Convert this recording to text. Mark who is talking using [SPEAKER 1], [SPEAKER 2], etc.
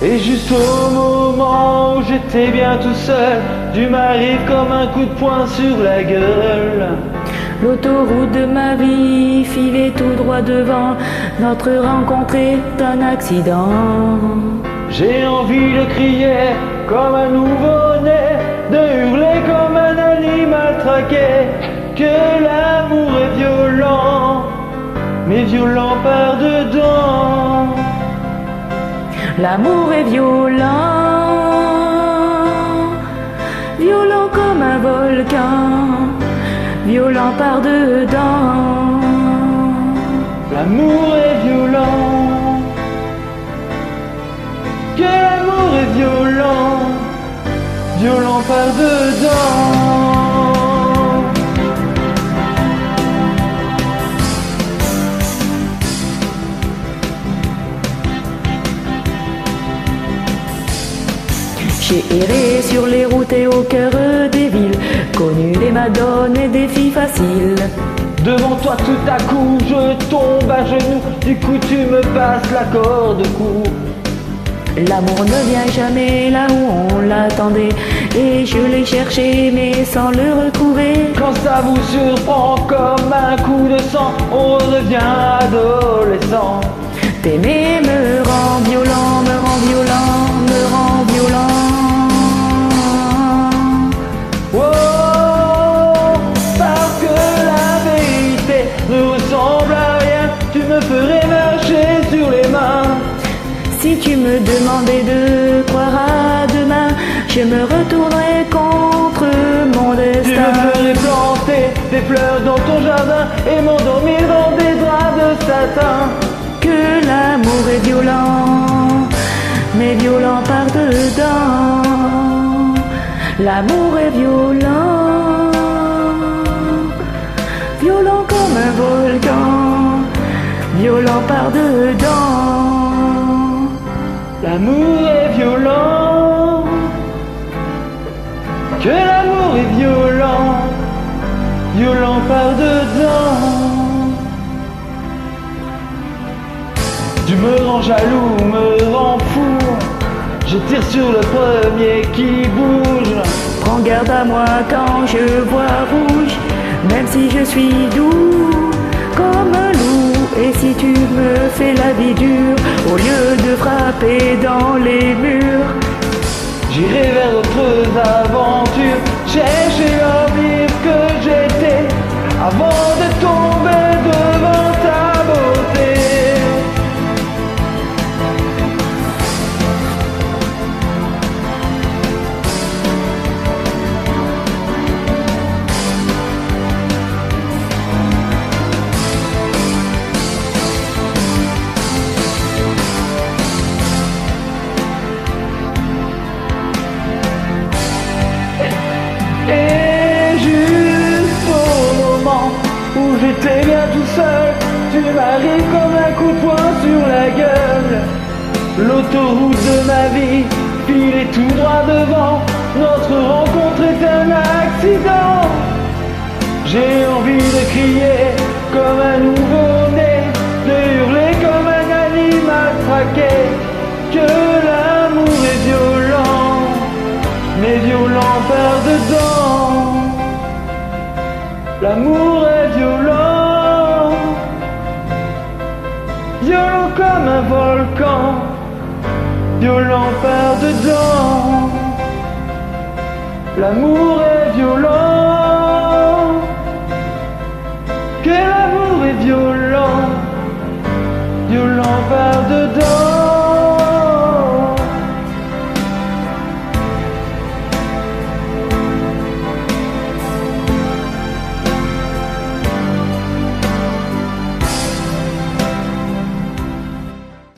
[SPEAKER 1] Et juste au moment où j'étais bien tout seul, tu m'arrives comme un coup de poing sur la gueule.
[SPEAKER 2] L'autoroute de ma vie filait tout droit devant, notre rencontre est un accident.
[SPEAKER 1] J'ai envie de crier comme un nouveau-né, de hurler comme un animal traqué, que l'amour est violent, mais violent par dedans.
[SPEAKER 2] L'amour est violent, violent comme un volcan, violent par dedans.
[SPEAKER 1] L'amour est violent, que l'amour est violent, violent par dedans.
[SPEAKER 2] J'ai erré sur les routes et au cœur des villes, connu des madones et des filles faciles.
[SPEAKER 1] Devant toi tout à coup je tombe à genoux, du coup tu me passes la corde au cou.
[SPEAKER 2] L'amour ne vient jamais là où on l'attendait, et je l'ai cherché mais sans le retrouver.
[SPEAKER 1] Quand ça vous surprend comme un coup de sang, on redevient adolescent.
[SPEAKER 2] T'aimer me rend violent, me rend violent, me rend violent.
[SPEAKER 1] Oh, parce que la vérité ne ressemble à rien, tu me ferais marcher sur les mains.
[SPEAKER 2] Si tu me demandais de croire à demain, je me retournerais contre mon destin.
[SPEAKER 1] Tu me ferais planter des fleurs dans ton jardin et m'endormir dans des draps de satin.
[SPEAKER 2] Que l'amour est violent, mais violent par dedans. L'amour est violent, violent comme un volcan, violent par dedans.
[SPEAKER 1] L'amour est violent, que l'amour est violent, violent par dedans. Tu me rends jaloux, me rends fou, je tire sur le premier qui bouge.
[SPEAKER 2] Prends garde à moi quand je vois rouge, même si je suis doux comme un loup. Et si tu me fais la vie dure, au lieu de frapper dans les murs,
[SPEAKER 1] j'irai vers d'autres aventures, chercher à oublier ce que j'étais, avant de tomber devant ta beauté. Et juste au moment où j'étais bien tout seul, tu m'arrives comme un coup de poing sur la gueule. L'autoroute de ma vie filait tout droit devant, notre rencontre est un accident. J'ai envie de crier comme un nouveau-né, de hurler comme un animal traqué, que l'amour est violent, mais violent par dedans. L'amour est violent, violent comme un volcan, violent par dedans. L'amour est violent.